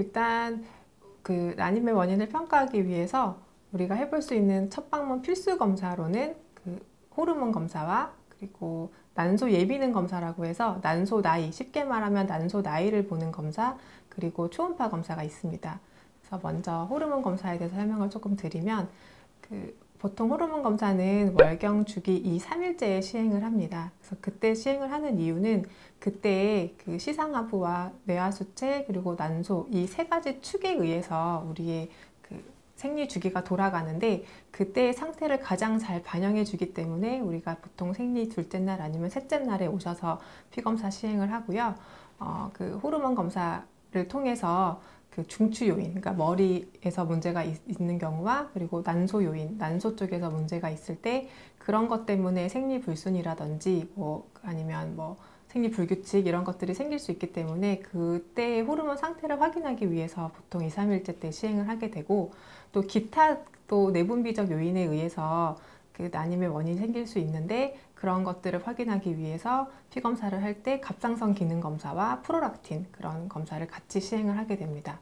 일단 그 난임의 원인을 평가하기 위해서 우리가 해볼 수 있는 첫 방문 필수 검사로는 그 호르몬 검사와 그리고 난소 예비능 검사라고 해서 난소 나이, 쉽게 말하면 난소 나이를 보는 검사, 그리고 초음파 검사가 있습니다. 그래서 먼저 호르몬 검사에 대해서 설명을 조금 드리면 보통 호르몬 검사는 월경 주기 2, 3일째에 시행을 합니다. 그래서 그때 시행을 하는 이유는 그때의 그 시상하부와 뇌하수체 그리고 난소 이 세 가지 축에 의해서 우리의 그 생리 주기가 돌아가는데 그때의 상태를 가장 잘 반영해 주기 때문에 우리가 보통 생리 둘째 날 아니면 셋째 날에 오셔서 피검사 시행을 하고요. 그 호르몬 검사를 통해서 그 중추 요인, 그러니까 머리에서 문제가 있는 경우와 그리고 난소 요인, 난소 쪽에서 문제가 있을 때 그런 것 때문에 생리 불순이라든지 아니면 생리 불규칙 이런 것들이 생길 수 있기 때문에 그때의 호르몬 상태를 확인하기 위해서 보통 2, 3일째 때 시행을 하게 되고 또 기타 또 내분비적 요인에 의해서 그 난임의 원인이 생길 수 있는데 그런 것들을 확인하기 위해서 피검사를 할 때 갑상선 기능 검사와 프로락틴 그런 검사를 같이 시행을 하게 됩니다.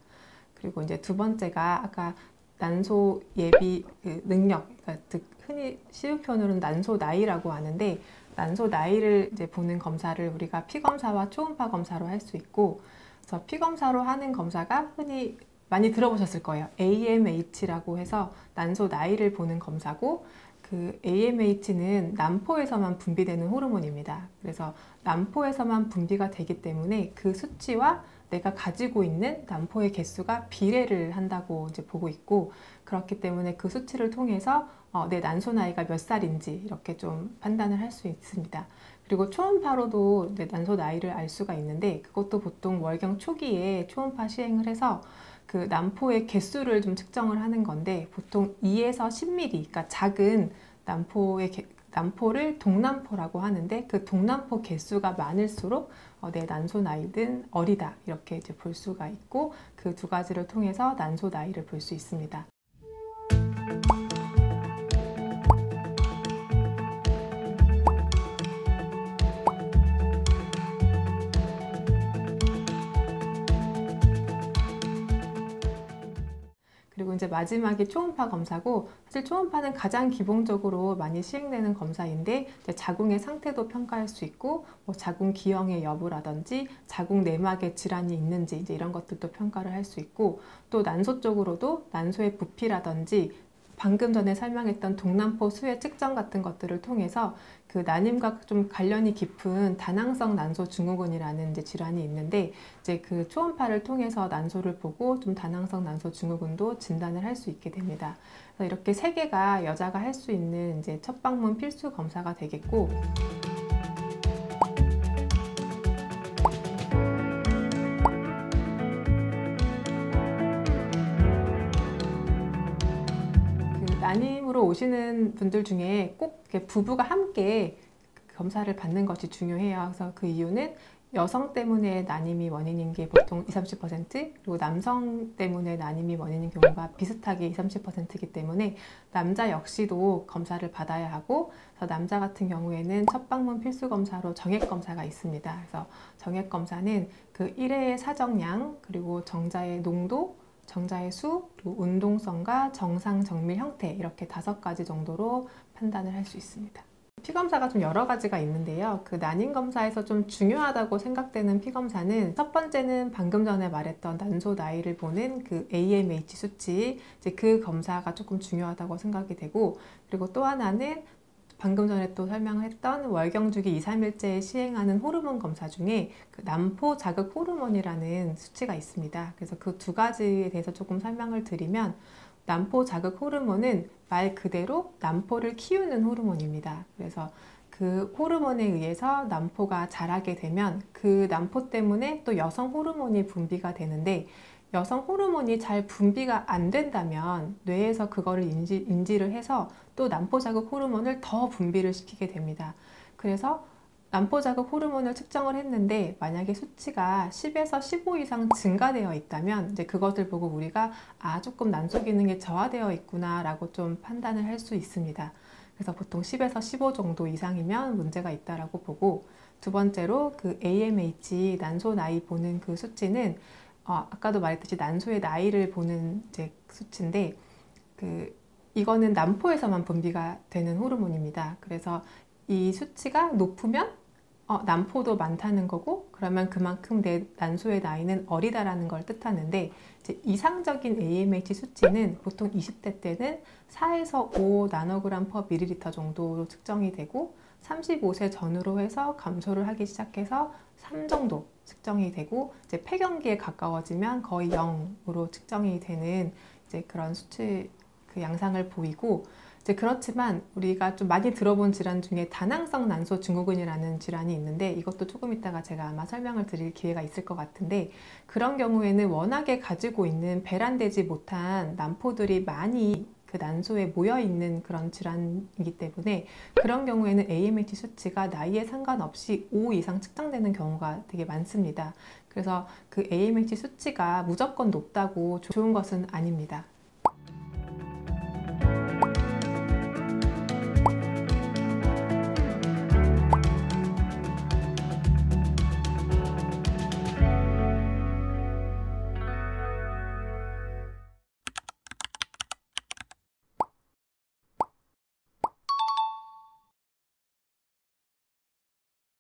그리고 이제 두 번째가 아까 난소 예비 능력, 그러니까 흔히 쉬운 표현으로는 난소 나이라고 하는데 난소 나이를 이제 보는 검사를 우리가 피검사와 초음파 검사로 할 수 있고, 그래서 피검사로 하는 검사가 흔히 많이 들어보셨을 거예요. AMH라고 해서 난소 나이를 보는 검사고, 그 AMH는 남포에서만 분비되는 호르몬입니다. 그래서 남포에서만 분비가 되기 때문에 그 수치와 내가 가지고 있는 남포의 개수가 비례를 한다고 이제 보고 있고, 그렇기 때문에 그 수치를 통해서 내 난소 나이가 몇 살인지 이렇게 좀 판단을 할 수 있습니다. 그리고 초음파로도 내 난소 나이를 알 수가 있는데 그것도 보통 월경 초기에 초음파 시행을 해서 그 남포의 개수를 좀 측정을 하는 건데 보통 2에서 10mm, 그러니까 작은 남포를 동남포라고 하는데 그 동남포 개수가 많을수록 내 난소 나이는 어리다 이렇게 이제 볼 수가 있고 그 두 가지를 통해서 난소 나이를 볼 수 있습니다. 그리고 이제 마지막이 초음파 검사고, 사실 초음파는 가장 기본적으로 많이 시행되는 검사인데 이제 자궁의 상태도 평가할 수 있고 자궁 기형의 여부라든지 자궁 내막에 질환이 있는지 이제 이런 것들도 평가를 할 수 있고, 또 난소 쪽으로도 난소의 부피라든지 방금 전에 설명했던 동남포 수의 측정 같은 것들을 통해서 그 난임과 좀 관련이 깊은 다낭성 난소 증후군이라는 이제 질환이 있는데 이제 그 초음파를 통해서 난소를 보고 좀 다낭성 난소 증후군도 진단을 할 수 있게 됩니다. 그래서 이렇게 세 개가 여자가 할 수 있는 이제 첫 방문 필수 검사가 되겠고, 난임으로 오시는 분들 중에 꼭 부부가 함께 검사를 받는 것이 중요해요. 그래서 그 이유는 여성 때문에 난임이 원인인 게 보통 20, 30%, 그리고 남성 때문에 난임이 원인인 경우가 비슷하게 20, 30%이기 때문에 남자 역시도 검사를 받아야 하고, 그래서 남자 같은 경우에는 첫 방문 필수 검사로 정액 검사가 있습니다. 그래서 정액 검사는 그 1회의 사정량, 그리고 정자의 농도, 정자의 수, 그리고 운동성과 정상 정밀 형태 이렇게 5가지 정도로 판단을 할 수 있습니다. 피검사가 좀 여러 가지가 있는데요. 그 난임 검사에서 좀 중요하다고 생각되는 피검사는 첫 번째는 방금 전에 말했던 난소 나이를 보는 그 AMH 수치, 이제 그 검사가 조금 중요하다고 생각이 되고, 그리고 또 하나는 방금 전에 또 설명했던 월경주기 2, 3일째에 시행하는 호르몬 검사 중에 그 남포 자극 호르몬이라는 수치가 있습니다. 그래서 그 두 가지에 대해서 조금 설명을 드리면, 남포 자극 호르몬은 말 그대로 남포를 키우는 호르몬입니다. 그래서 그 호르몬에 의해서 남포가 자라게 되면 그 남포 때문에 또 여성 호르몬이 분비가 되는데, 여성 호르몬이 잘 분비가 안 된다면 뇌에서 그거를 인지를 해서 또 남포 자극 호르몬을 더 분비를 시키게 됩니다. 그래서 남포 자극 호르몬을 측정을 했는데 만약에 수치가 10에서 15 이상 증가되어 있다면 이제 그것을 보고 우리가 조금 난소 기능이 저하되어 있구나 라고 좀 판단을 할 수 있습니다. 그래서 보통 10에서 15 정도 이상이면 문제가 있다라고 보고, 두 번째로 그 AMH 난소 나이 보는 그 수치는 아까도 말했듯이 난소의 나이를 보는 이제 수치인데 이거는 난포에서만 분비가 되는 호르몬입니다. 그래서 이 수치가 높으면 난포도 많다는 거고, 그러면 그만큼 내 난소의 나이는 어리다라는 걸 뜻하는데, 이제 이상적인 AMH 수치는 보통 20대 때는 4에서 5 나노그램 퍼 밀리리터 정도로 측정이 되고, 35세 전후로 해서 감소를 하기 시작해서 3 정도 측정이 되고, 이제 폐경기에 가까워지면 거의 0으로 측정이 되는 이제 그런 수치 양상을 보이고, 이제 그렇지만 우리가 좀 많이 들어본 질환 중에 다낭성 난소 증후군이라는 질환이 있는데, 이것도 조금 이따가 제가 아마 설명을 드릴 기회가 있을 것 같은데, 그런 경우에는 워낙에 가지고 있는 배란되지 못한 난포들이 많이 그 난소에 모여 있는 그런 질환이기 때문에, 그런 경우에는 AMH 수치가 나이에 상관없이 5 이상 측정되는 경우가 되게 많습니다. 그래서 그 AMH 수치가 무조건 높다고 좋은 것은 아닙니다.